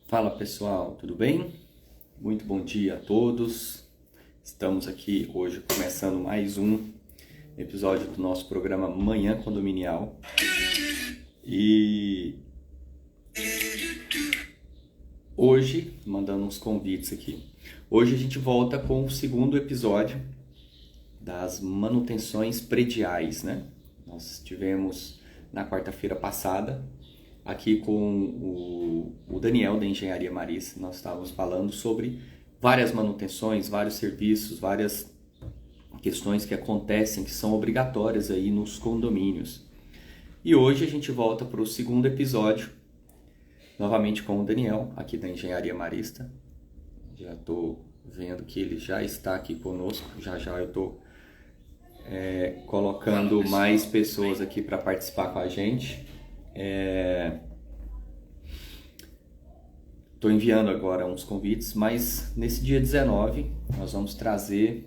Fala pessoal, tudo bem? Muito bom dia a todos. Estamos aqui hoje começando mais um episódio do nosso programa Manhã Condominial. E hoje, mandando uns convites aqui, hoje a gente volta com o segundo episódio das manutenções prediais, né? Nós tivemos na quarta-feira passada aqui com o Daniel da Engenharia Marista. Nós estávamos falando sobre várias manutenções, vários serviços, várias questões que acontecem, que são obrigatórias aí nos condomínios. E hoje a gente volta para o segundo episódio, novamente com o Daniel, aqui da Engenharia Marista. Já estou vendo que ele já está aqui conosco, já eu estou colocando mais pessoas aqui para participar com a gente. Estou enviando agora uns convites, mas nesse dia 19 nós vamos trazer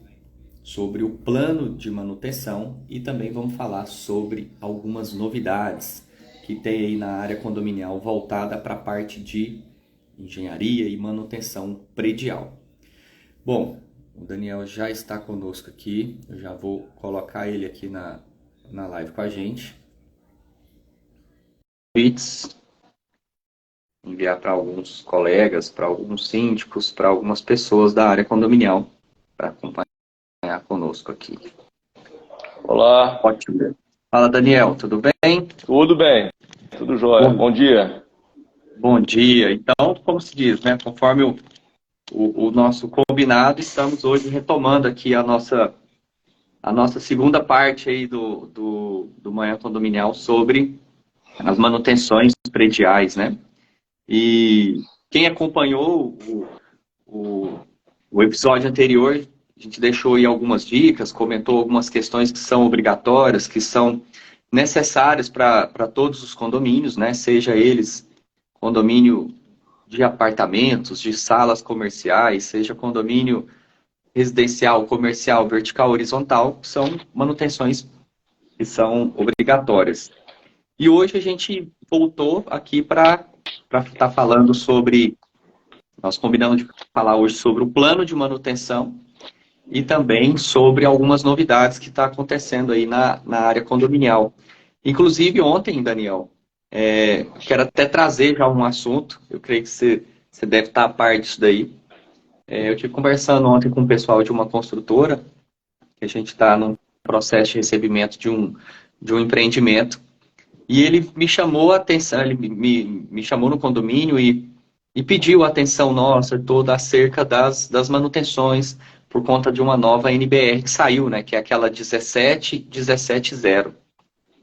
sobre o plano de manutenção e também vamos falar sobre algumas novidades que tem aí na área condominial voltada para a parte de engenharia e manutenção predial. Bom, o Daniel já está conosco aqui, eu já vou colocar ele aqui na live com a gente. Enviar para alguns colegas, para alguns síndicos, para algumas pessoas da área condominial para acompanhar conosco aqui. Olá. Ótimo. Fala, Daniel, tudo bem? Tudo bem, tudo jóia. Bom dia. Bom dia. Então, como se diz, né? Conforme o nosso combinado, estamos hoje retomando aqui a nossa segunda parte aí do Manhã Condominial sobre as manutenções prediais, né? E quem acompanhou o episódio anterior, a gente deixou aí algumas dicas, comentou algumas questões que são obrigatórias, que são necessárias para todos os condomínios, né? Seja eles condomínio de apartamentos, de salas comerciais, seja condomínio residencial, comercial, vertical, horizontal, são manutenções que são obrigatórias. E hoje a gente voltou aqui para estar falando sobre, nós combinamos de falar hoje sobre o plano de manutenção e também sobre algumas novidades que está acontecendo aí na área condominial. Inclusive ontem, Daniel, quero até trazer já um assunto, eu creio que você deve estar a par disso daí. Eu estive conversando ontem com o pessoal de uma construtora, que a gente está num processo de recebimento de um empreendimento. E ele me chamou a atenção, ele me chamou no condomínio e pediu a atenção nossa toda acerca das manutenções por conta de uma nova NBR que saiu, né? Que é aquela 17170. O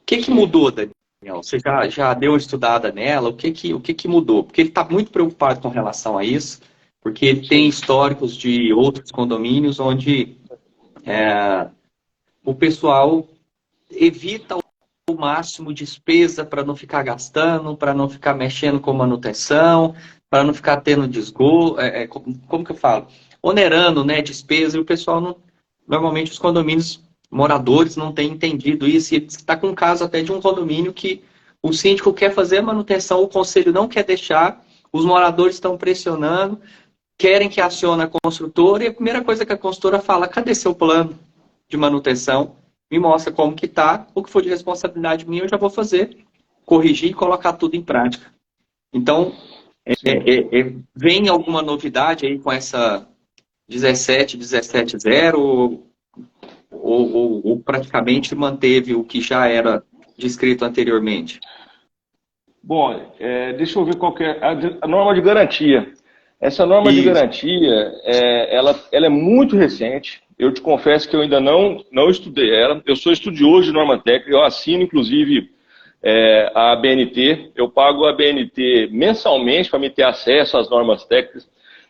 que mudou, Daniel? Você já deu uma estudada nela? O que mudou? Porque ele está muito preocupado com relação a isso, porque ele tem históricos de outros condomínios onde o pessoal evita o máximo despesa para não ficar gastando, para não ficar mexendo com manutenção, para não ficar tendo desgosto, como que eu falo? Onerando, né, despesa, e o pessoal não, normalmente os condomínios moradores não têm entendido isso, e está com um caso até de um condomínio que o síndico quer fazer a manutenção, o conselho não quer deixar, os moradores estão pressionando, querem que acione a construtora, e a primeira coisa que a construtora fala, cadê seu plano de manutenção? Me mostra como que está, o que for de responsabilidade minha eu já vou fazer, corrigir e colocar tudo em prática. Então, vem alguma novidade aí com essa 17170 ou praticamente manteve o que já era descrito anteriormente? Bom, deixa eu ver qual que é a norma de garantia. Essa norma de garantia, ela é muito recente. Eu te confesso que eu ainda não estudei ela. Eu sou estudioso de norma técnica, eu assino, inclusive, a ABNT. Eu pago a ABNT mensalmente para me ter acesso às normas técnicas.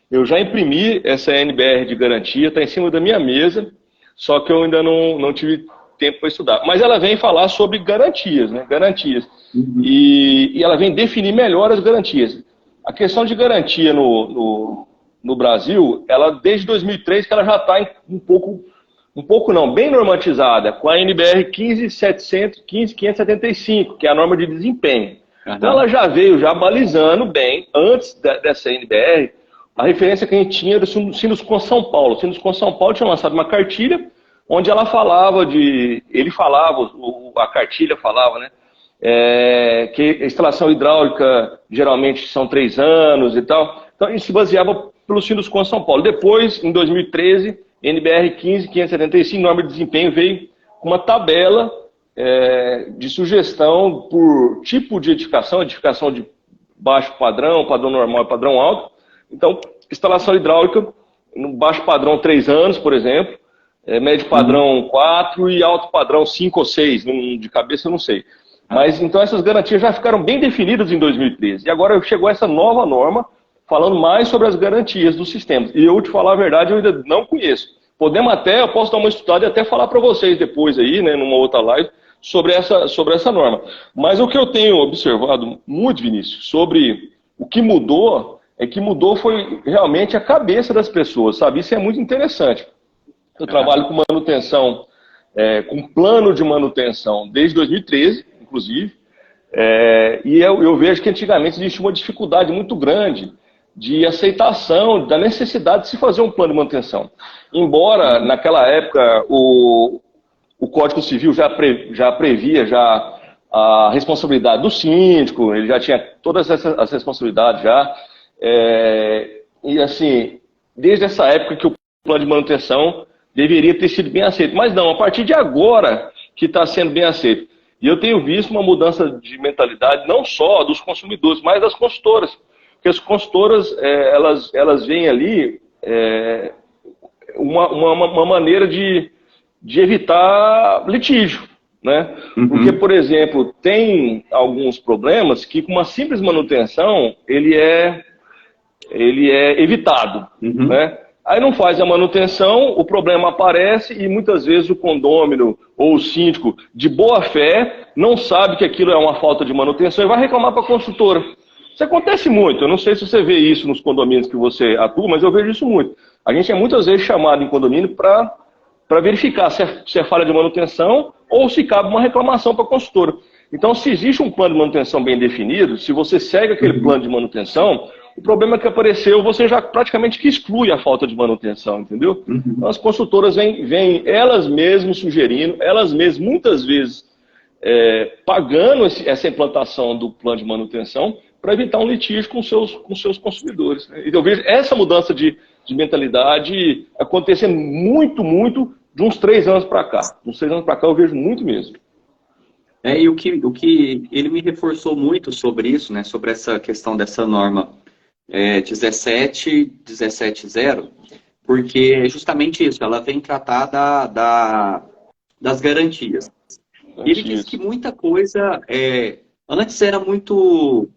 Eu já imprimi essa NBR de garantia, está em cima da minha mesa, só que eu ainda não tive tempo para estudar. Mas ela vem falar sobre garantias, né? Garantias. Uhum. E ela vem definir melhor as garantias. A questão de garantia no Brasil, ela desde 2003 que ela já está bem normatizada, com a NBR 15700, 15575, que é a norma de desempenho. Então ela já veio já balizando bem, antes dessa NBR, a referência que a gente tinha era do Sinduscon São Paulo. O Sinduscon São Paulo tinha lançado uma cartilha onde ela falava a cartilha falava, né, que a instalação hidráulica geralmente são 3 anos e tal. Então a gente se baseava pelo Sinduscon São Paulo. Depois, em 2013, NBR 15575, norma de desempenho, veio com uma tabela de sugestão por tipo de edificação de baixo padrão, padrão normal e padrão alto. Então, instalação hidráulica, no baixo padrão 3 anos, por exemplo, médio padrão 4 e alto padrão 5 ou 6, de cabeça eu não sei. Mas então essas garantias já ficaram bem definidas em 2013. E agora chegou essa nova norma, falando mais sobre as garantias dos sistemas. E eu, te falar a verdade, eu ainda não conheço. Eu posso dar uma estudada e até falar para vocês depois aí, né, numa outra live, sobre essa norma. Mas o que eu tenho observado muito, Vinícius, sobre o que mudou, foi realmente a cabeça das pessoas, sabe? Isso é muito interessante. Eu trabalho com manutenção, com plano de manutenção desde 2013, inclusive, e eu vejo que antigamente existia uma dificuldade muito grande de aceitação da necessidade de se fazer um plano de manutenção. Embora, naquela época, o Código Civil já previa a responsabilidade do síndico, ele já tinha todas as responsabilidades já. E assim, desde essa época que o plano de manutenção deveria ter sido bem aceito. Mas não, a partir de agora que está sendo bem aceito. E eu tenho visto uma mudança de mentalidade não só dos consumidores, mas das consultoras. Porque as consultoras, elas veem ali uma maneira de evitar litígio, né? Porque, por exemplo, tem alguns problemas que com uma simples manutenção ele é evitado, né? Aí não faz a manutenção, o problema aparece e muitas vezes o condômino ou o síndico, de boa fé, não sabe que aquilo é uma falta de manutenção e vai reclamar para a consultora. Isso acontece muito, eu não sei se você vê isso nos condomínios que você atua, mas eu vejo isso muito. A gente é muitas vezes chamado em condomínio para verificar se é falha de manutenção ou se cabe uma reclamação para a consultora. Então, se existe um plano de manutenção bem definido, se você segue aquele plano de manutenção, o problema que apareceu, você já praticamente que exclui a falta de manutenção, entendeu? Então, as consultoras vêm elas mesmas sugerindo, elas mesmas muitas vezes pagando essa implantação do plano de manutenção para evitar um litígio com seus consumidores, né? Então, eu vejo essa mudança de mentalidade acontecendo muito, muito de uns 3 anos para cá. De uns 3 anos para cá eu vejo muito mesmo. E o que ele me reforçou muito sobre isso, né, sobre essa questão dessa norma 17170, porque é justamente isso, ela vem tratar das garantias. Ele diz que muita coisa antes era muito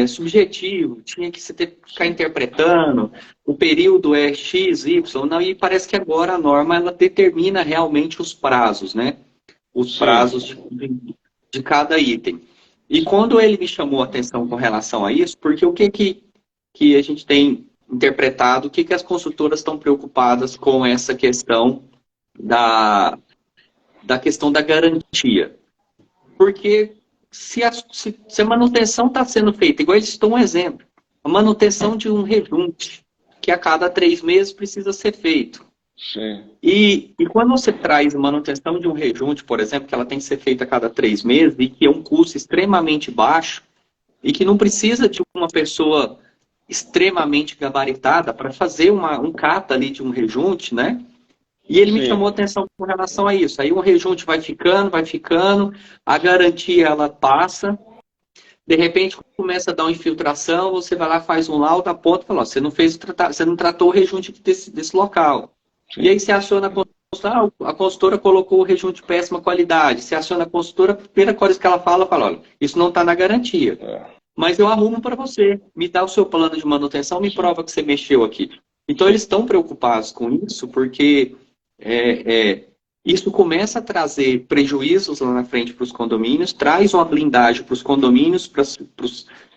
subjetivo, tinha que ficar interpretando, o período é X, Y, não, e parece que agora a norma ela determina realmente os prazos, né? Os prazos de cada item. E quando ele me chamou a atenção com relação a isso, porque o que a gente tem interpretado, o que as consultoras estão preocupadas com essa questão da questão da garantia. Porque se a manutenção está sendo feita, igual eles estão um exemplo, a manutenção de um rejunte, que a cada 3 meses precisa ser feito. Sim. E quando você traz a manutenção de um rejunte, por exemplo, que ela tem que ser feita a cada 3 meses, e que é um custo extremamente baixo, e que não precisa de uma pessoa extremamente gabaritada para fazer um cata ali de um rejunte, né? E ele me chamou a atenção com relação a isso. Aí o rejunte vai ficando, a garantia ela passa, de repente começa a dar uma infiltração, você vai lá, faz um laudo, aponta e fala, você não tratou o rejunte desse local. Sim. E aí você aciona a consultora colocou o rejunte de péssima qualidade. Você aciona a consultora, a primeira coisa que ela fala, olha, isso não está na garantia. Mas eu arrumo para você. Me dá o seu plano de manutenção, me prova que você mexeu aqui. Então eles estão preocupados com isso, porque isso começa a trazer prejuízos lá na frente para os condomínios, traz uma blindagem para os condomínios, para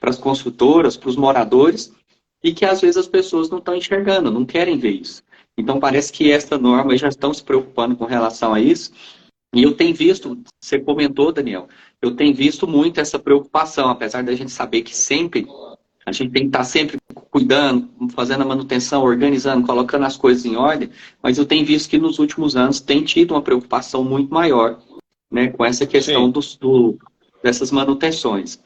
as consultoras, para os moradores, e que às vezes as pessoas não estão enxergando, não querem ver isso. Então parece que essa norma já estão se preocupando com relação a isso. E eu tenho visto, você comentou, Daniel, eu tenho visto muito essa preocupação, apesar da gente saber que sempre a gente tem que estar sempre cuidando, fazendo a manutenção, organizando, colocando as coisas em ordem, mas eu tenho visto que nos últimos anos tem tido uma preocupação muito maior, né, com essa questão Sim. dessas manutenções.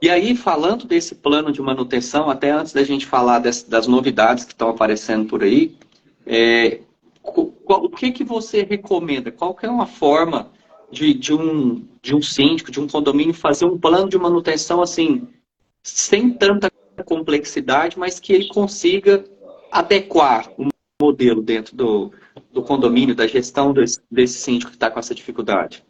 E aí, falando desse plano de manutenção, até antes da gente falar das novidades que estão aparecendo por aí, o que você recomenda? Qual que é uma forma de um síndico, de um condomínio, fazer um plano de manutenção assim, sem tanta complexidade, mas que ele consiga adequar o modelo dentro do condomínio, da gestão desse síndico que está com essa dificuldade?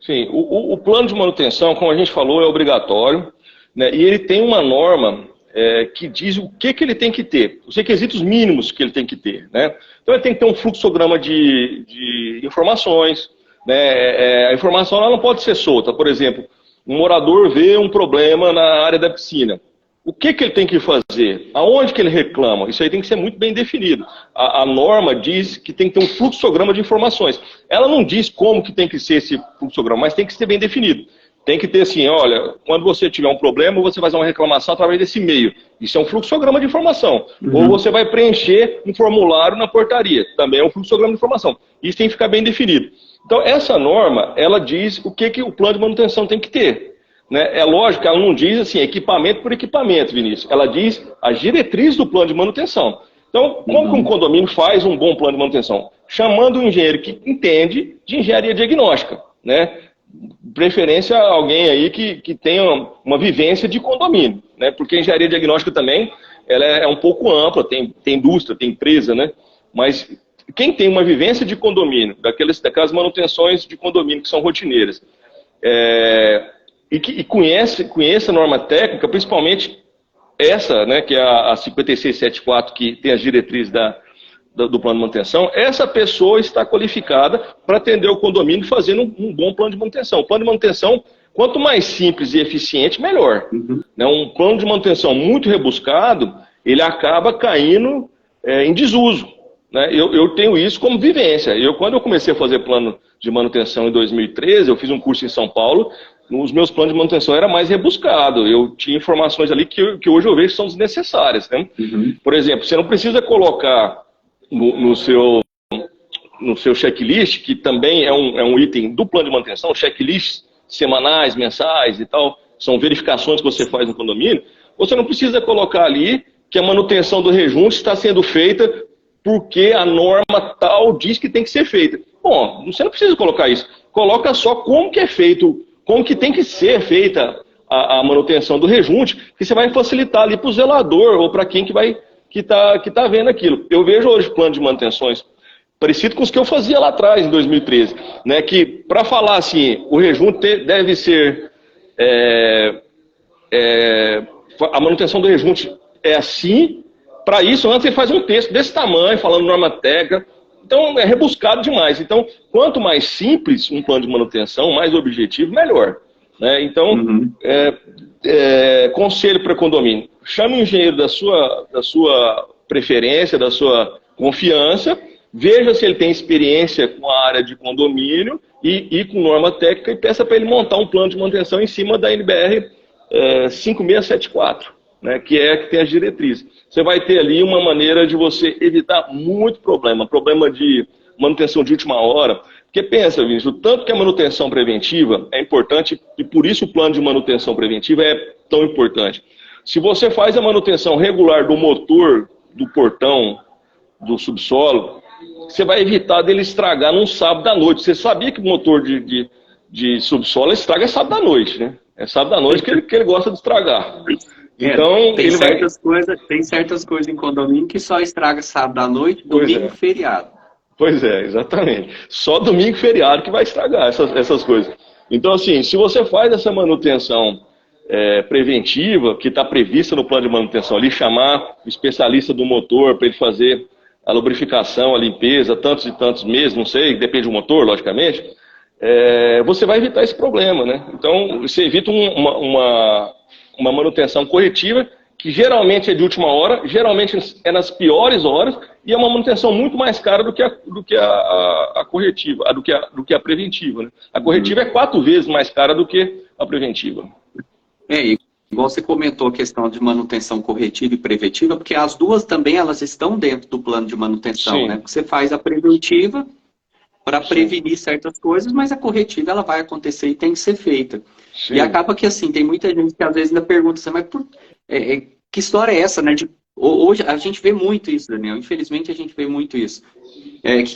Sim, o plano de manutenção, como a gente falou, é obrigatório, né? E ele tem uma norma que diz o que ele tem que ter, os requisitos mínimos que ele tem que ter, né? Então ele tem que ter um fluxograma de informações, né? A informação ela não pode ser solta. Por exemplo, um morador vê um problema na área da piscina. O que ele tem que fazer? Aonde que ele reclama? Isso aí tem que ser muito bem definido. A norma diz que tem que ter um fluxograma de informações. Ela não diz como que tem que ser esse fluxograma, mas tem que ser bem definido. Tem que ter assim, olha, quando você tiver um problema, você vai fazer uma reclamação através desse e-mail. Isso é um fluxograma de informação. Ou você vai preencher um formulário na portaria. Também é um fluxograma de informação. Isso tem que ficar bem definido. Então, essa norma, ela diz o que o plano de manutenção tem que ter. Né? É lógico que ela não diz assim, equipamento por equipamento, Vinícius. Ela diz as diretrizes do plano de manutenção. Então, como que um condomínio faz um bom plano de manutenção? Chamando um engenheiro que entende de engenharia diagnóstica, né? Preferência alguém aí que tenha uma vivência de condomínio, né? Porque a engenharia diagnóstica também ela é um pouco ampla, tem indústria, tem empresa, né? Mas quem tem uma vivência de condomínio, daquelas manutenções de condomínio que são rotineiras, e conhece a norma técnica, principalmente essa, né, que é a 5674, que tem as diretrizes do plano de manutenção, essa pessoa está qualificada para atender o condomínio fazendo um bom plano de manutenção. O plano de manutenção, quanto mais simples e eficiente, melhor. Né, um plano de manutenção muito rebuscado, ele acaba caindo em desuso. Né? Eu tenho isso como vivência. Quando eu comecei a fazer plano de manutenção em 2013, eu fiz um curso em São Paulo, os meus planos de manutenção era mais rebuscado. Eu tinha informações ali que hoje eu vejo que são desnecessárias. Né? Por exemplo, você não precisa colocar no seu checklist, que também é um item do plano de manutenção, checklists semanais, mensais e tal, são verificações que você faz no condomínio, você não precisa colocar ali que a manutenção do rejunte está sendo feita porque a norma tal diz que tem que ser feita. Bom, você não precisa colocar isso. Coloca só como que é feito, como que tem que ser feita a manutenção do rejunte, que você vai facilitar ali para o zelador ou para quem que tá vendo aquilo. Eu vejo hoje plano de manutenções parecido com os que eu fazia lá atrás, em 2013, né, que para falar assim, o rejunte deve ser, a manutenção do rejunte é assim. Para isso, antes ele faz um texto desse tamanho, falando norma técnica. Então, é rebuscado demais. Então, quanto mais simples um plano de manutenção, mais objetivo, melhor. Né? Então, conselho para condomínio. Chame um engenheiro da sua preferência, da sua confiança, veja se ele tem experiência com a área de condomínio e com norma técnica e peça para ele montar um plano de manutenção em cima da NBR 5674. Né, que tem as diretrizes. Você vai ter ali uma maneira de você evitar muito problema de manutenção de última hora. Porque pensa, Vinícius, o tanto que a manutenção preventiva é importante e por isso o plano de manutenção preventiva é tão importante. Se você faz a manutenção regular do motor, do portão, do subsolo, você vai evitar dele estragar num sábado à noite. Você sabia que o motor de subsolo estraga sábado à noite, né? É sábado à noite que ele gosta de estragar. Então, tem certas coisas em condomínio que só estraga sábado à noite, domingo e feriado. Pois é, exatamente. Só domingo e feriado que vai estragar essas coisas. Então, assim, se você faz essa manutenção preventiva, que está prevista no plano de manutenção ali, chamar o especialista do motor para ele fazer a lubrificação, a limpeza, tantos e tantos meses, não sei, depende do motor, logicamente, você vai evitar esse problema, né? Então, você evita uma manutenção corretiva que geralmente é de última hora, geralmente é nas piores horas, e é uma manutenção muito mais cara do que a corretiva, do que a preventiva. Né? A corretiva é 4 vezes mais cara do que a preventiva. Igual você comentou a questão de manutenção corretiva e preventiva, porque as duas também elas estão dentro do plano de manutenção, Sim. né? Porque você faz a preventiva para prevenir certas coisas, mas a corretiva ela vai acontecer e tem que ser feita. Sim. E acaba que assim, tem muita gente que às vezes ainda pergunta assim, mas que história é essa, né? Hoje a gente vê muito isso, Daniel. Infelizmente a gente vê muito isso.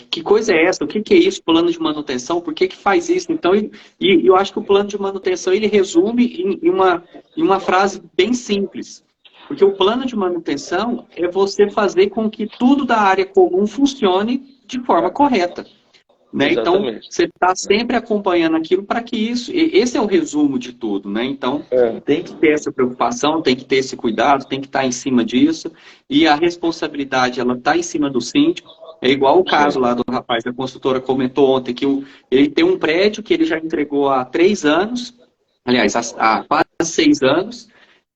Que coisa é essa? O que é isso? Plano de manutenção? Por que faz isso? Então, eu acho que o plano de manutenção ele resume em uma frase bem simples. Porque o plano de manutenção é você fazer com que tudo da área comum funcione de forma correta. Né? Então, você está sempre acompanhando aquilo para que isso... Esse é o resumo de tudo, né? Então, tem que ter essa preocupação, tem que ter esse cuidado, tem que estar em cima disso. E a responsabilidade, ela está em cima do síndico. É igual o caso lá do rapaz da construtora comentou ontem, que ele tem um prédio que ele já entregou há 3 anos, aliás, há quase 6 anos,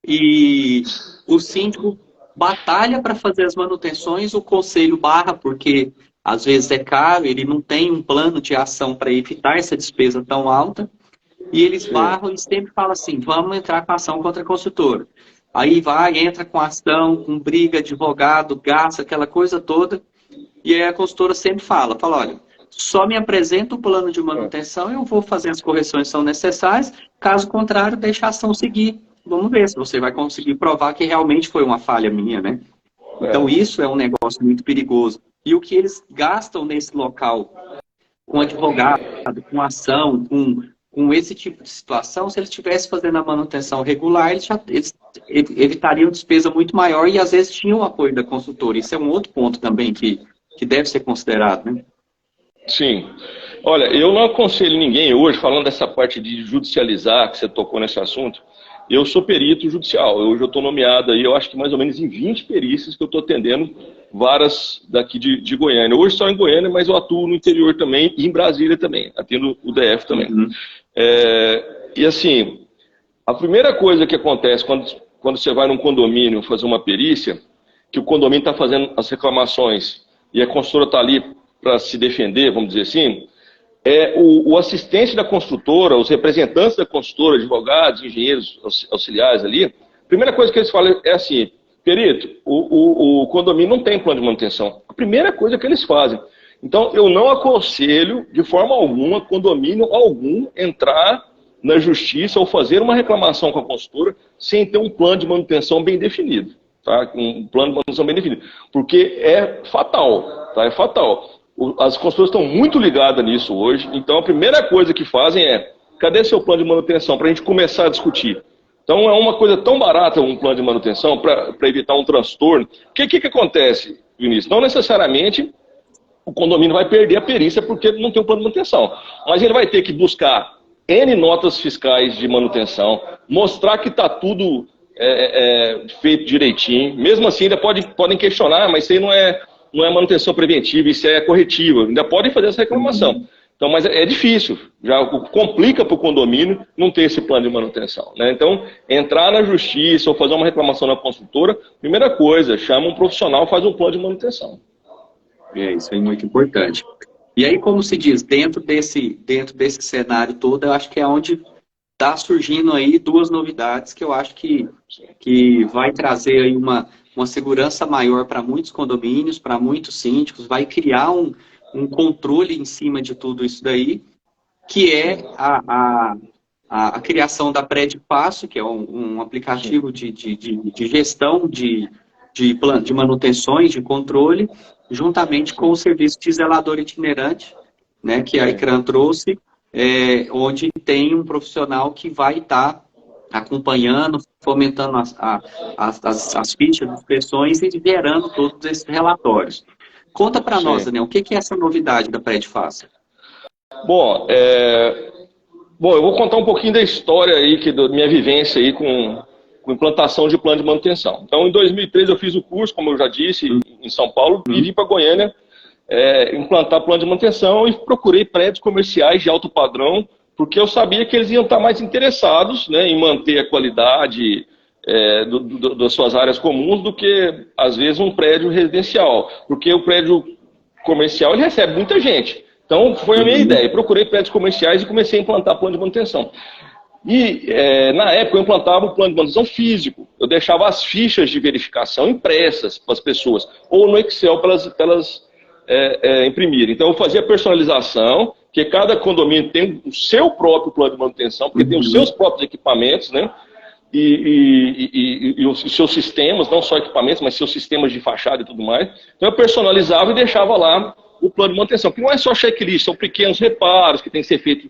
e o síndico batalha para fazer as manutenções, o conselho barra, porque... Às vezes é caro, ele não tem um plano de ação para evitar essa despesa tão alta. E eles barram e sempre falam assim, vamos entrar com ação contra a construtora. Aí entra com ação, com briga, advogado, gasta, aquela coisa toda. E aí a consultora sempre fala, olha, só me apresenta o plano de manutenção, eu vou fazer as correções que são necessárias, caso contrário, deixa a ação seguir. Vamos ver se você vai conseguir provar que realmente foi uma falha minha, né? Então isso é um negócio muito perigoso. E o que eles gastam nesse local, com advogado, com ação, com esse tipo de situação, se eles estivessem fazendo a manutenção regular, eles evitariam despesa muito maior e às vezes tinham o apoio da consultora. Isso é um outro ponto também que deve ser considerado, né? Sim. Olha, eu não aconselho ninguém hoje, falando dessa parte de judicializar, que você tocou nesse assunto, eu sou perito judicial. Hoje eu estou nomeado aí, eu acho que mais ou menos em 20 perícias que eu estou atendendo varas daqui de Goiânia. Hoje só em Goiânia, mas eu atuo no interior também e em Brasília também. Atendo o DF também. E assim, a primeira coisa que acontece quando você vai num condomínio fazer uma perícia, que o condomínio está fazendo as reclamações e a consultora está ali para se defender, vamos dizer assim, o assistente da construtora, os representantes da construtora, advogados, engenheiros auxiliares ali, a primeira coisa que eles falam é assim, perito, o condomínio não tem plano de manutenção. A primeira coisa que eles fazem. Então, eu não aconselho, de forma alguma, condomínio algum, entrar na justiça ou fazer uma reclamação com a construtora sem ter um plano de manutenção bem definido. Tá? Um plano de manutenção bem definido. Porque é fatal. Tá? É fatal. As construtoras estão muito ligadas nisso hoje. Então, a primeira coisa que fazem é, cadê seu plano de manutenção? Para a gente começar a discutir. Então, é uma coisa tão barata um plano de manutenção para evitar um transtorno. O que acontece, Vinícius? Não necessariamente o condomínio vai perder a perícia porque não tem um plano de manutenção. Mas ele vai ter que buscar N notas fiscais de manutenção, mostrar que está tudo feito direitinho. Mesmo assim, ainda podem questionar, mas isso aí não é manutenção preventiva, isso é corretiva. Ainda podem fazer essa reclamação. Então, mas é difícil, já complica para o condomínio não ter esse plano de manutenção. Né? Então, entrar na justiça ou fazer uma reclamação na consultora, primeira coisa, chama um profissional, faz um plano de manutenção. Isso é muito importante. E aí, como se diz, dentro desse cenário todo, eu acho que é onde está surgindo aí 2 novidades que eu acho que vai trazer aí uma segurança maior para muitos condomínios, para muitos síndicos, vai criar um controle em cima de tudo isso daí, que é a criação da Prédipasso, que é um aplicativo de gestão de manutenções, de controle, juntamente com o serviço de zelador itinerante, né, que a ICRAN trouxe, onde tem um profissional que vai estar acompanhando, fomentando as fichas, as inspeções e gerando todos esses relatórios. Conta para nós, Daniel, o que é essa novidade da Prédipasso? Bom, eu vou contar um pouquinho da história aí, da minha vivência aí com implantação de plano de manutenção. Então, em 2003 eu fiz o curso, como eu já disse, em São Paulo, e vim para Goiânia implantar plano de manutenção e procurei prédios comerciais de alto padrão, porque eu sabia que eles iam estar mais interessados, né, em manter a qualidade das suas áreas comuns do que, às vezes, um prédio residencial. Porque o prédio comercial ele recebe muita gente. Então, foi a minha ideia. Procurei prédios comerciais e comecei a implantar plano de manutenção. E, na época, eu implantava um plano de manutenção físico. Eu deixava as fichas de verificação impressas para as pessoas, ou no Excel para elas imprimirem. Então, eu fazia personalização, que cada condomínio tem o seu próprio plano de manutenção, porque tem os seus próprios equipamentos, né? E os seus sistemas, não só equipamentos, mas seus sistemas de fachada e tudo mais. Então, eu personalizava e deixava lá o plano de manutenção, que não é só checklist, são pequenos reparos que tem que ser feito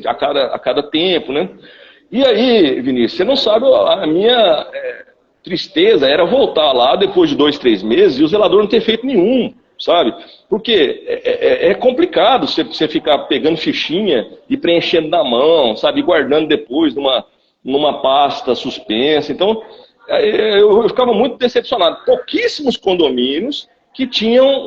a cada tempo, né? E aí, Vinícius, você não sabe, a minha tristeza era voltar lá depois de 2, 3 meses e o zelador não ter feito nenhum, sabe? Porque é complicado você ficar pegando fichinha e preenchendo na mão, sabe? E guardando depois numa pasta suspensa. Então, eu ficava muito decepcionado. Pouquíssimos condomínios que tinham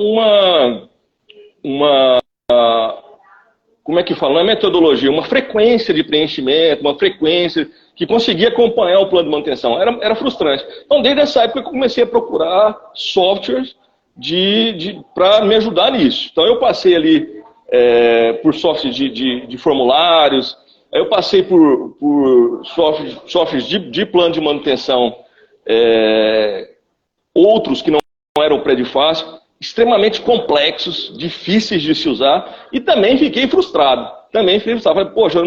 como é que fala? Não é metodologia, uma frequência de preenchimento, uma frequência que conseguia acompanhar o plano de manutenção. Era frustrante. Então, desde essa época, eu comecei a procurar softwares para me ajudar nisso. Então, eu passei ali por softwares de formulários, eu passei por softwares de plano de manutenção, outros que não eram pré-fácil, extremamente complexos, difíceis de se usar, e também fiquei frustrado. Falei, poxa,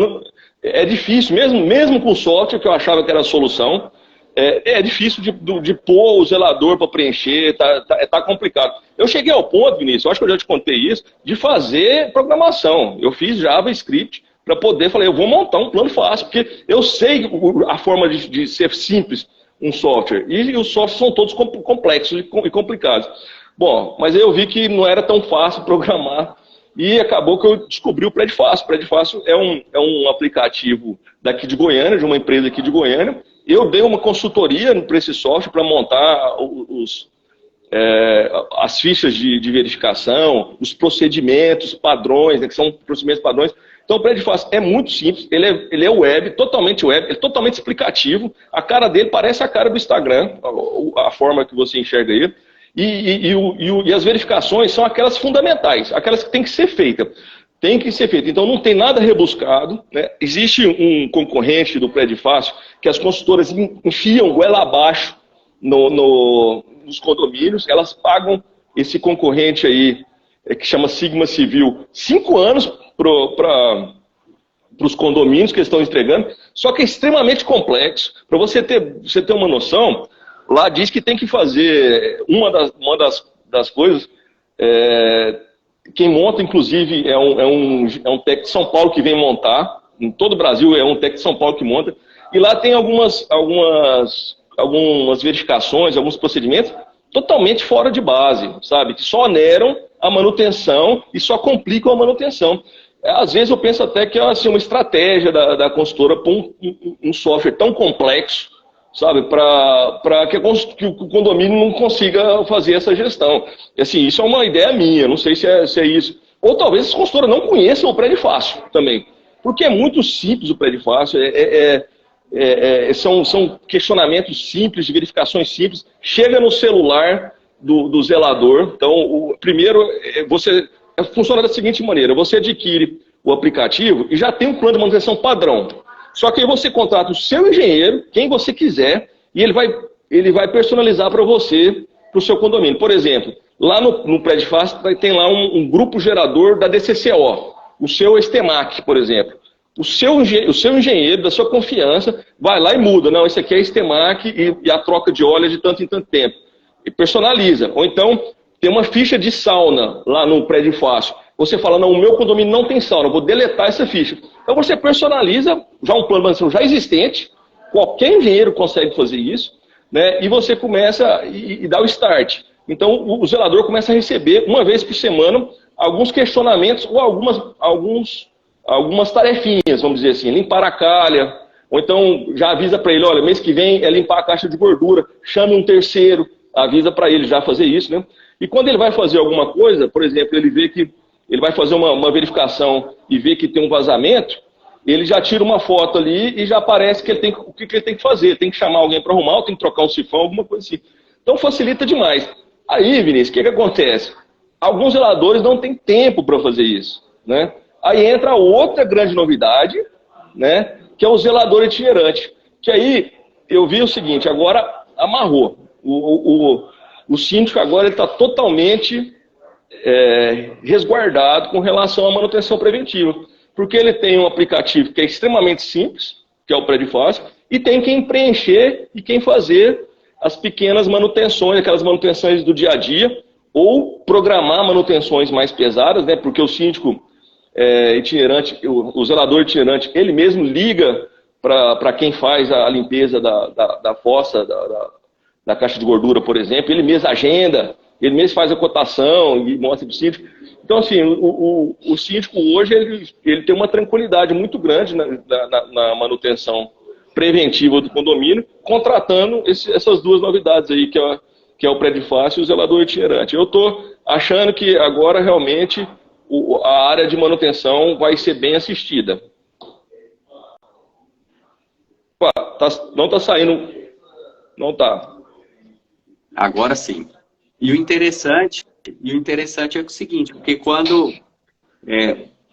é difícil, mesmo com o software que eu achava que era a solução, é difícil de pôr o zelador para preencher, tá complicado. Eu cheguei ao ponto, Vinícius, eu acho que eu já te contei isso, de fazer programação. Eu fiz JavaScript para poder, falei, eu vou montar um plano fácil, porque eu sei a forma de ser simples um software, e os softwares são todos complexos e complicados. Bom, mas eu vi que não era tão fácil programar e acabou que eu descobri o Predfácil. O Predfácil é um aplicativo daqui de Goiânia, de uma empresa aqui de Goiânia. Eu dei uma consultoria para esse software para montar as fichas de verificação, os procedimentos padrões, né, que são procedimentos padrões. Então o Predfácil é muito simples, ele é web, ele é totalmente explicativo. A cara dele parece a cara do Instagram, a forma que você enxerga ele. E as verificações são aquelas fundamentais, aquelas que têm que ser feitas. Então não tem nada rebuscado, né? Existe um concorrente do Predfácil que as consultoras enfiam goela abaixo nos condomínios, elas pagam esse concorrente aí, que chama Sigma Civil, 5 anos para os condomínios que eles estão entregando, só que é extremamente complexo. Para você ter uma noção, lá diz que tem que fazer uma das coisas. Quem monta, inclusive, é um técnico de São Paulo que vem montar. Em todo o Brasil é um técnico de São Paulo que monta. E lá tem algumas verificações, alguns procedimentos totalmente fora de base, sabe? Que só oneram a manutenção e só complicam a manutenção. Às vezes eu penso até que é assim, uma estratégia da consultora pôr um software tão complexo, sabe, para que o condomínio não consiga fazer essa gestão. E, assim, isso é uma ideia minha, não sei se é isso. Ou talvez as consultoras não conheçam o Predfácil também. Porque é muito simples o Predfácil, são questionamentos simples, de verificações simples, chega no celular do zelador. Então, primeiro, funciona da seguinte maneira, você adquire o aplicativo e já tem um plano de manutenção padrão. Só que aí você contrata o seu engenheiro, quem você quiser, e ele vai personalizar para você, para o seu condomínio. Por exemplo, lá no Predfácil tem lá um grupo gerador da DCCO, o seu Estemac, por exemplo. O seu engenheiro, da sua confiança, vai lá e muda. Não, esse aqui é Estemac e a troca de óleo é de tanto em tanto tempo. E personaliza. Ou então, tem uma ficha de sauna lá no Predfácil. Você fala, não, o meu condomínio não tem sauna, eu vou deletar essa ficha. Então você personaliza já um plano de manutenção já existente, qualquer engenheiro consegue fazer isso, né? E você começa e dá o start. Então o zelador começa a receber, uma vez por semana, alguns questionamentos ou algumas tarefinhas, vamos dizer assim, limpar a calha, ou então já avisa para ele, olha, mês que vem é limpar a caixa de gordura, chame um terceiro, avisa para ele já fazer isso, né? E quando ele vai fazer alguma coisa, por exemplo, ele vê que ele vai fazer uma verificação e vê que tem um vazamento, ele já tira uma foto ali e já aparece que o que ele tem que fazer. Tem que chamar alguém para arrumar, ou tem que trocar o sifão, alguma coisa assim. Então facilita demais. Aí, Vinícius, o que acontece? Alguns zeladores não têm tempo para fazer isso, né? Aí entra outra grande novidade, né? Que é o zelador itinerante. Que aí eu vi o seguinte, agora amarrou. O síndico agora está totalmente resguardado com relação à manutenção preventiva. Porque ele tem um aplicativo que é extremamente simples, que é o Prédio Fácil, e tem quem preencher e quem fazer as pequenas manutenções, aquelas manutenções do dia a dia, ou programar manutenções mais pesadas, né? Porque o síndico itinerante, o zelador itinerante, ele mesmo liga para quem faz a limpeza da fossa, da caixa de gordura, por exemplo, ele mesmo agenda, ele mesmo faz a cotação e mostra para o síndico. Então, assim, o síndico hoje ele tem uma tranquilidade muito grande na manutenção preventiva do condomínio, contratando essas duas novidades aí, que é o Prédio Fácil e o zelador itinerante. Eu estou achando que agora realmente a área de manutenção vai ser bem assistida. Opa, não está saindo. Não está. Agora sim. E o interessante é o seguinte, porque quando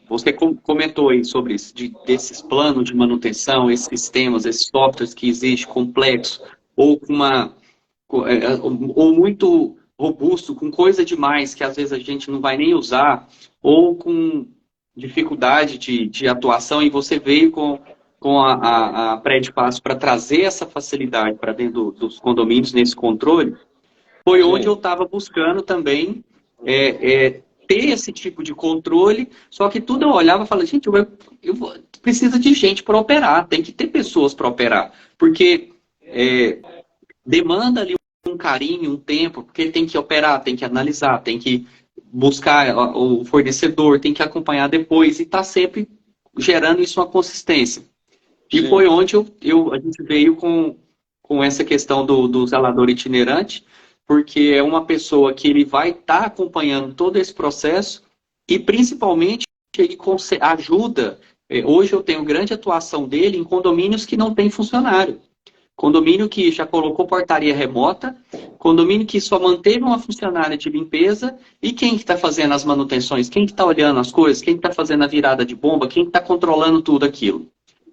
você comentou aí sobre isso, desses planos de manutenção, esses sistemas, esses softwares que existem complexos, ou ou muito robusto, com coisa demais que às vezes a gente não vai nem usar, ou com dificuldade de atuação, e você veio com a Prédio Fácil para trazer essa facilidade para dentro dos condomínios, nesse controle, foi onde eu estava buscando também ter esse tipo de controle, só que tudo eu olhava e falava, gente, precisa de gente para operar, tem que ter pessoas para operar, porque demanda ali um carinho, um tempo, porque ele tem que operar, tem que analisar, tem que buscar o fornecedor, tem que acompanhar depois e está sempre gerando isso uma consistência. E foi onde a gente veio com essa questão do zelador itinerante, porque é uma pessoa que ele vai estar acompanhando todo esse processo e, principalmente, ele ajuda. Hoje eu tenho grande atuação dele em condomínios que não tem funcionário. Condomínio que já colocou portaria remota, condomínio que só manteve uma funcionária de limpeza, e quem que está fazendo as manutenções? Quem que está olhando as coisas? Quem que está fazendo a virada de bomba? Quem que está controlando tudo aquilo?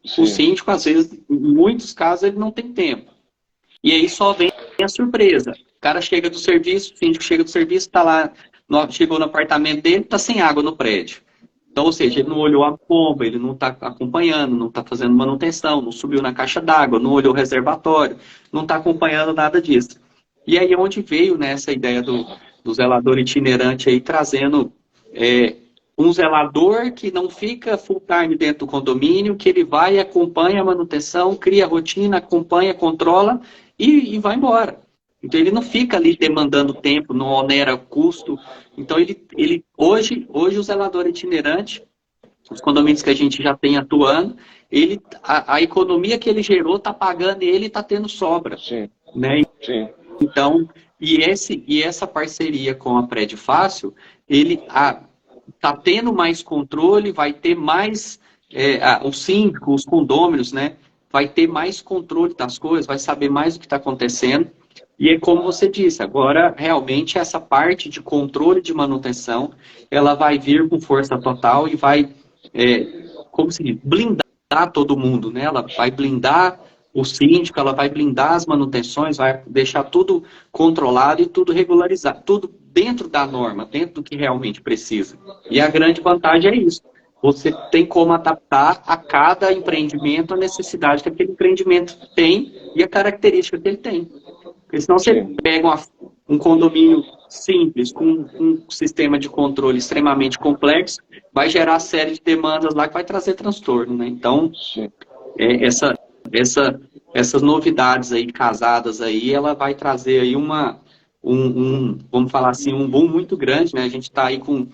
Sim. O síndico, às vezes, em muitos casos, ele não tem tempo. E aí só vem a surpresa. O cara chega do serviço, o síndico chega do serviço, tá lá, chegou no apartamento dele, está sem água no prédio. Então, ou seja, ele não olhou a bomba, ele não está acompanhando, não está fazendo manutenção, não subiu na caixa d'água, não olhou o reservatório, não está acompanhando nada disso. E aí é onde veio, né, essa ideia do zelador itinerante aí, trazendo um zelador que não fica full time dentro do condomínio, que ele vai e acompanha a manutenção, cria a rotina, acompanha, controla e vai embora. Então ele não fica ali demandando tempo, não onera custo. Então hoje o zelador itinerante, os condomínios que a gente já tem atuando, a economia que ele gerou está pagando ele, está tendo sobra. Sim. Né? Sim. Então, essa parceria com a Prédio Fácil, ele está tendo mais controle, vai ter mais, o síndico, os condôminos, né? Vai ter mais controle das coisas, vai saber mais o que está acontecendo. E é como você disse, agora realmente essa parte de controle de manutenção, ela vai vir com força total e vai, como se diz, blindar todo mundo, né? Ela vai blindar o síndico, ela vai blindar as manutenções, vai deixar tudo controlado e tudo regularizado, tudo dentro da norma, dentro do que realmente precisa. E a grande vantagem é isso. Você tem como adaptar a cada empreendimento a necessidade que aquele empreendimento tem e a característica que ele tem. Porque senão você pega um condomínio simples, com um sistema de controle extremamente complexo, vai gerar série de demandas lá que vai trazer transtorno, né? Então, essas novidades aí, casadas aí, ela vai trazer aí vamos falar assim, um boom muito grande, né? A gente está aí com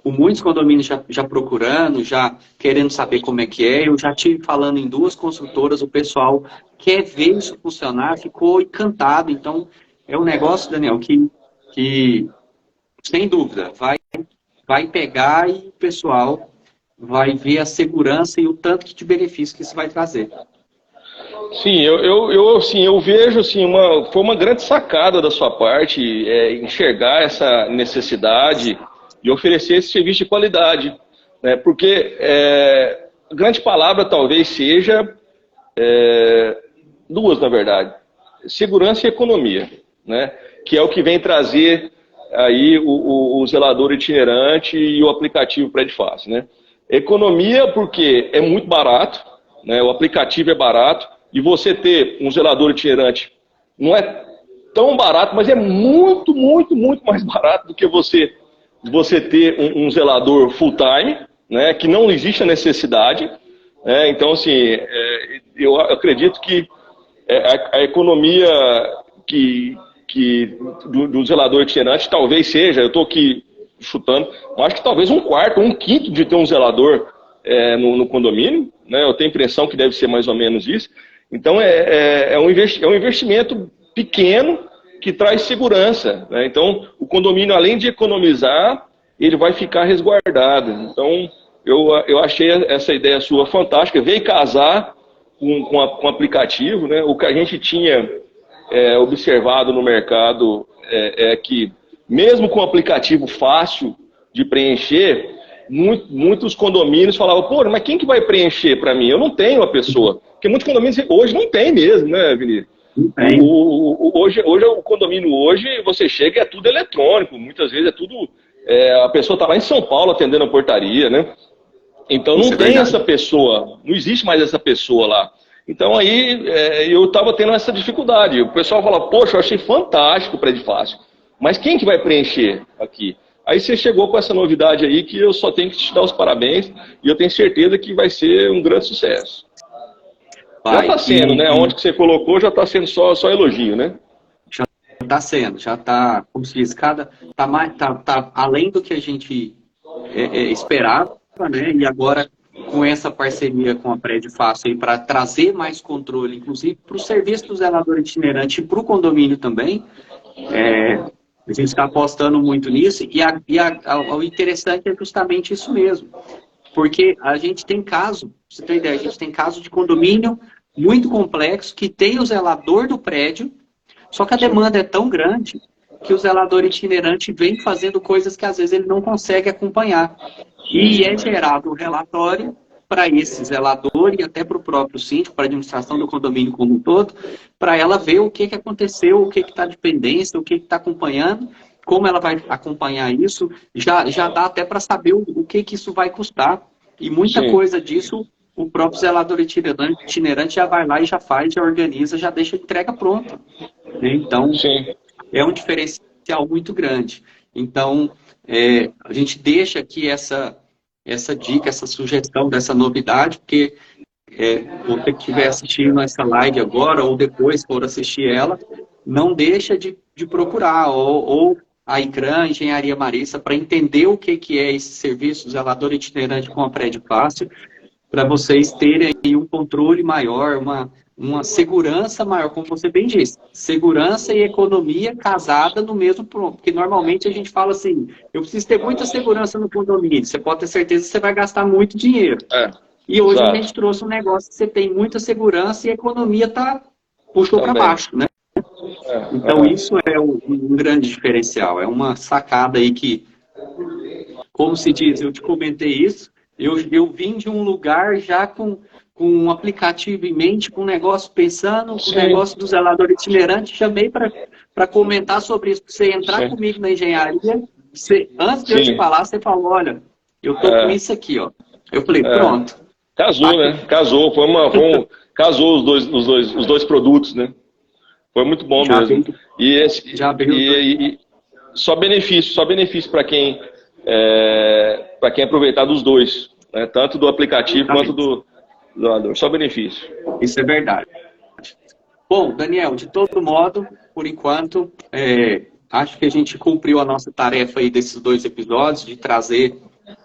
muitos condomínios já procurando, já querendo saber como é que é. Eu já estive falando em 2 construtoras, o pessoal quer ver isso funcionar, ficou encantado. Então, é um negócio, Daniel, que sem dúvida, vai pegar e o pessoal vai ver a segurança e o tanto de benefício que isso vai trazer. Sim, eu vejo assim, foi uma grande sacada da sua parte enxergar essa necessidade de oferecer esse serviço de qualidade, né? Porque a grande palavra talvez seja duas, na verdade: segurança e economia, né? Que é o que vem trazer aí o zelador itinerante e o aplicativo Prédio Fácil, né? Economia porque é muito barato, né? O aplicativo é barato, e você ter um zelador itinerante não é tão barato, mas é muito, muito, muito mais barato do que você ter um zelador full-time, né? Que não existe a necessidade, né? Então, assim, eu acredito que a economia do zelador itinerante talvez seja, eu estou aqui chutando, mas acho que talvez um quarto, um quinto de ter um zelador no condomínio, né? Eu tenho a impressão que deve ser mais ou menos isso. Então é um investimento pequeno que traz segurança, né? Então o condomínio, além de economizar, ele vai ficar resguardado. Então eu achei essa ideia sua fantástica, veio casar com o aplicativo, né? O que a gente tinha observado no mercado é que, mesmo com o aplicativo fácil de preencher, muitos condomínios falavam: pô, mas quem que vai preencher para mim? Eu não tenho a pessoa. Porque muitos condomínios hoje não tem mesmo, né, Vinícius? Hoje o condomínio hoje, você chega e é tudo eletrônico. Muitas vezes é tudo... a pessoa está lá em São Paulo atendendo a portaria, né? Então não tem essa pessoa, não existe mais essa pessoa lá. Então aí eu estava tendo essa dificuldade. O pessoal fala: poxa, eu achei fantástico o Prédio Fácil, mas quem que vai preencher aqui? Aí você chegou com essa novidade aí que eu só tenho que te dar os parabéns, e eu tenho certeza que vai ser um grande sucesso. Já está sendo, né? Onde que você colocou já está sendo só elogio, né? Já está sendo, já está, como se diz, tá além do que a gente esperava, né? E agora, com essa parceria com a Prédio Fácil aí, para trazer mais controle, inclusive para o serviço do zelador itinerante e para o condomínio também, a gente está apostando muito nisso, o interessante é justamente isso mesmo. Porque a gente tem caso, pra você ter ideia, a gente tem caso de condomínio muito complexo, que tem o zelador do prédio, só que a demanda é tão grande que o zelador itinerante vem fazendo coisas que às vezes ele não consegue acompanhar. E é gerado um relatório para esse zelador e até para o próprio síndico, para a administração do condomínio como um todo, para ela ver o que aconteceu, o que está de pendência, o que está acompanhando, como ela vai acompanhar isso, já dá até para saber o que isso vai custar. E muita coisa disso, o próprio zelador itinerante já vai lá e já faz, já organiza, já deixa a entrega pronta. Então, é um diferencial muito grande. Então, a gente deixa aqui essa dica, essa sugestão dessa novidade, porque você que estiver assistindo essa live agora, ou depois for assistir ela, não deixa de procurar, ou a ICRAN, Engenharia Marista, para entender o que é esse serviço zelador itinerante com a Prédio Fácil, para vocês terem aí um controle maior, uma segurança maior, como você bem disse, segurança e economia casada no mesmo ponto, porque normalmente a gente fala assim: eu preciso ter muita segurança no condomínio, você pode ter certeza que você vai gastar muito dinheiro. E hoje a gente trouxe um negócio que você tem muita segurança e a economia puxou para baixo, né? Então isso é um grande diferencial, é uma sacada aí que, como se diz, eu te comentei isso, eu vim de um lugar já com um aplicativo em mente, com um negócio pensando, com o negócio do zelador itinerante, chamei para comentar sobre isso, para você entrar comigo na engenharia, antes de eu te falar, você falou: olha, eu tô com isso aqui, ó. Eu falei: pronto. Casou, né? Casou, casou os dois produtos, né? Foi muito bom mesmo. E só benefício para quem aproveitar dos dois, né? Tanto do aplicativo quanto do zelador. Só benefício. Isso é verdade. Bom, Daniel, de todo modo, por enquanto, acho que a gente cumpriu a nossa tarefa aí desses 2 episódios, de trazer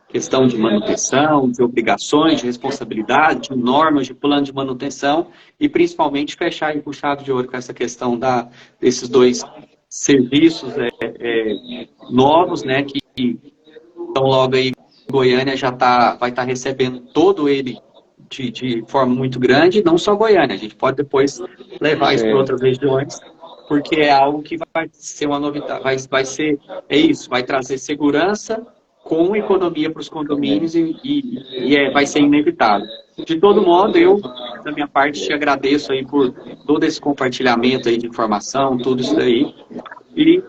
questão de manutenção, de obrigações, de responsabilidade, de normas, de plano de manutenção, e principalmente fechar aí com chave de ouro com essa questão desses 2 serviços novos, né, que estão logo aí Goiânia já vai estar recebendo todo ele de forma muito grande, não só Goiânia, a gente pode depois levar isso para Sim. outras regiões, porque é algo que vai ser uma novidade, vai ser, é isso, vai trazer segurança com economia para os condomínios vai ser inevitável. De todo modo, eu, da minha parte, te agradeço aí por todo esse compartilhamento aí de informação, tudo isso aí, e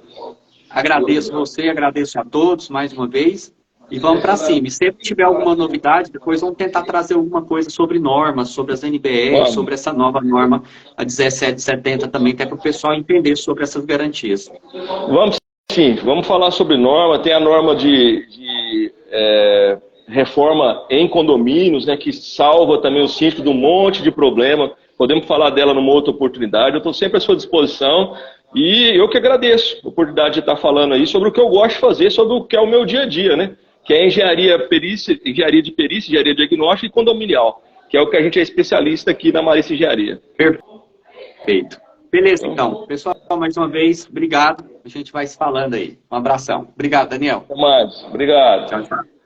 agradeço você, agradeço a todos mais uma vez. E vamos para cima. E sempre tiver alguma novidade, depois vamos tentar trazer alguma coisa sobre normas, sobre as NBR, sobre essa nova norma, a 1770 também, até para o pessoal entender sobre essas garantias. Vamos sim, vamos falar sobre norma. Tem a norma de reforma em condomínios, né, que salva também o síndico de um monte de problema. Podemos falar dela numa outra oportunidade. Eu estou sempre à sua disposição. E eu que agradeço a oportunidade de estar falando aí sobre o que eu gosto de fazer, sobre o que é o meu dia a dia, né? Que é engenharia de perícia, engenharia diagnóstica e condominial, que é o que a gente é especialista aqui na Marista Engenharia. Perfeito. Beleza, então. Pessoal, mais uma vez, obrigado. A gente vai se falando aí. Um abração. Obrigado, Daniel. Até mais. Obrigado. Tchau, tchau.